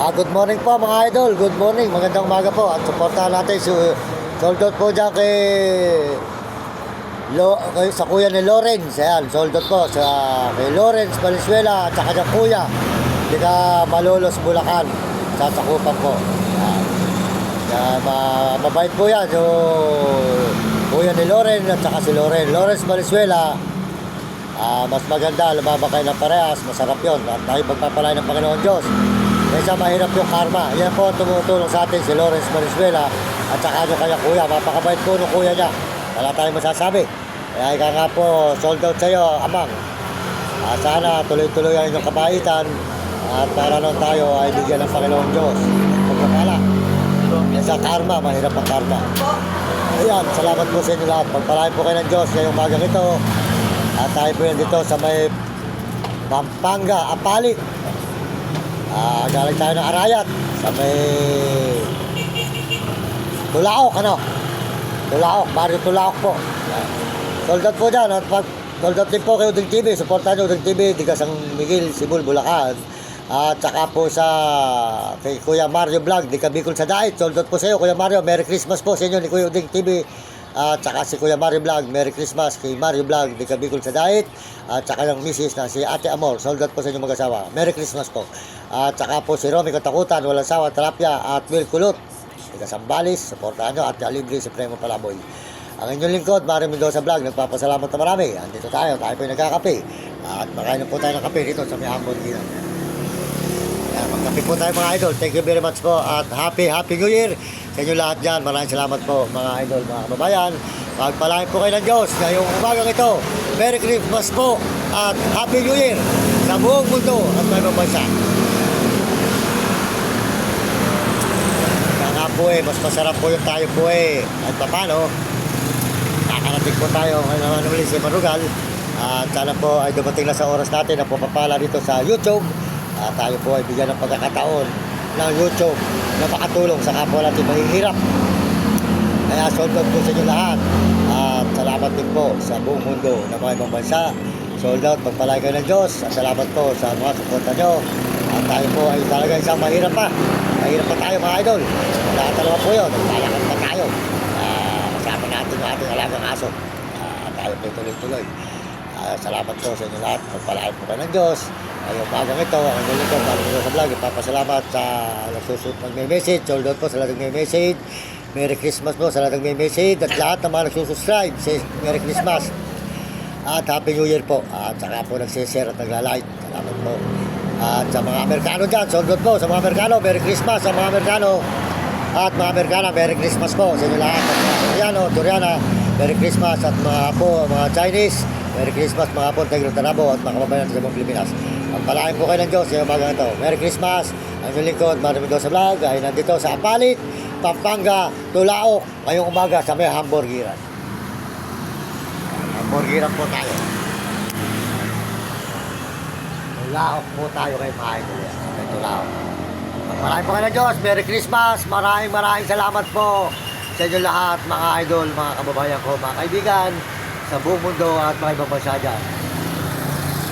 Good morning po mga idol, good morning, magandang umaga po. At supportahan natin si sold out po dyan sa kuya ni Lawrence. Ayan, sold out po kay Lawrence Valenzuela at saka dyan kuya di ka Malolos, Bulacan, sasakupan po. Mabait po yan so, kuya ni Lawrence at saka si Lawrence Valenzuela. Mas maganda, lumaba kayo ng parehas, masarap yun at tayo pagpapalay ng Panginoon Diyos. Kaysa mahirap yung karma. Yan po tumutulong sa atin si Lawrence Valenzuela at saka yung kaya kuya. Mapakabait po ng kuya niya. Wala tayong masasabi. Kaya ika nga po, sold out sa iyo, amang. Sana tuloy-tuloy ang inyong kabaitan at para nun tayo ay bigyan ng Panginoon Diyos. Pagpapala. Sa karma, mahirap ang karma. Ayan, salamat po sa inyo lahat. Pagpalain po kayo ng Diyos ngayong umagang ito. At tayo po yan dito sa may Pampanga, Apalit. Galing tayo ng Arayat sa may Tulaok, Tulaok, Barrio Tulaok po. Sold out po dyan. At pag sold out din po kay Uding TV, supportan nyo Uding TV, di ka San Miguel, Sibul, Bulacan. At saka po kay Kuya Mario Vlog, di ka Bicol sa Dait. Sold out po sa iyo Kuya Mario, Merry Christmas po sa inyo ni Kuya Uding TV. At saka si Kuya Mario Vlog, Merry Christmas kay Mario Vlog, di ka Bicol sa Dait. At saka yung misis na si Ate Amor, sold out po sa inyo mag-asawa, Merry Christmas po. At saka po si Romy Katakutan, Walang Sawa, Talapia at Will Kulot, di ka Sambales, supportahan nyo at Libre Supremo Palaboy. Ang inyong lingkod, Mario Mendoza Vlog, nagpapasalamat na marami. Andito tayo po yung nagkakape. At makain po tayo ng kape dito sa may Hamburginan. Magkape po tayo mga idol. Thank you very much po at Happy New Year sa inyo lahat dyan. Maraming salamat po mga idol, mga kababayan. Pagpalain po kayo ng Diyos ngayong umagang ito. Merry Christmas po at Happy New Year sa buong mundo at may ibang bansa. Kaya nga po mas masarap po yung tayo po at paano nakarating po tayo ngayon naman ulit si Marugal. At sana po ay dumating na sa oras natin na pupapala dito sa YouTube. Tayo po ay bigyan ng pagkakataon ng YouTube na makatulong sa kapwa natin mahihirap. Kaya sold out po sa inyo lahat. At salamat din po sa buong mundo na mga ibang bansa. Sold out, pagpalay kayo ng Diyos. At salamat po sa mga suporta nyo. At tayo po ay talaga isang mahirap pa. Mahirap pa tayo mga idol. Lahat talaga po yun. Nagpalakan pa tayo. Kasama natin yung ating alagang aso. Tayo po tuloy-tuloy. Salamat po sa inyo lahat. Pagpalain po kayo ng Diyos. Ayun, umagang ito, ang galing ko, Mario Mendoza Vlog. Ipapasalamat sa nagme-message. Sold out po sa lahat nagme-message. Merry Christmas po sa lahat nagme-message. At lahat ng mga nagsusubscribe. Merry Christmas. At Happy New Year po. At saka po nagsishare at nagla-like. Salamat po. At sa mga Amerikano dyan, sold out po sa mga Amerikano. Merry Christmas sa mga Amerikano. At mga Amerikana, Merry Christmas po sa inyo lahat. At mga Koreano, Turiana, Merry Christmas. At mga Chinese, Merry Christmas mga po, Negro Tarabo at mga kababayan sa buong Pilipinas. Ang palain po kayo ng Diyos ngayong umagang ito. Merry Christmas. Ang inyong lingkod, Mario Mendoza Vlog, ay nandito sa Apalit, Pampanga, Tulaok, ngayong umaga sa may Hamburgiran. Hamburgiran po tayo. Tulaok po tayo kay mga idol. Tulaok. Pagpalain po kayo ng Diyos. Merry Christmas. Maraming salamat po sa inyo lahat, mga idol, mga kababayan ko, mga kaibigan sa buong mundo at mga ibang bansa dyan.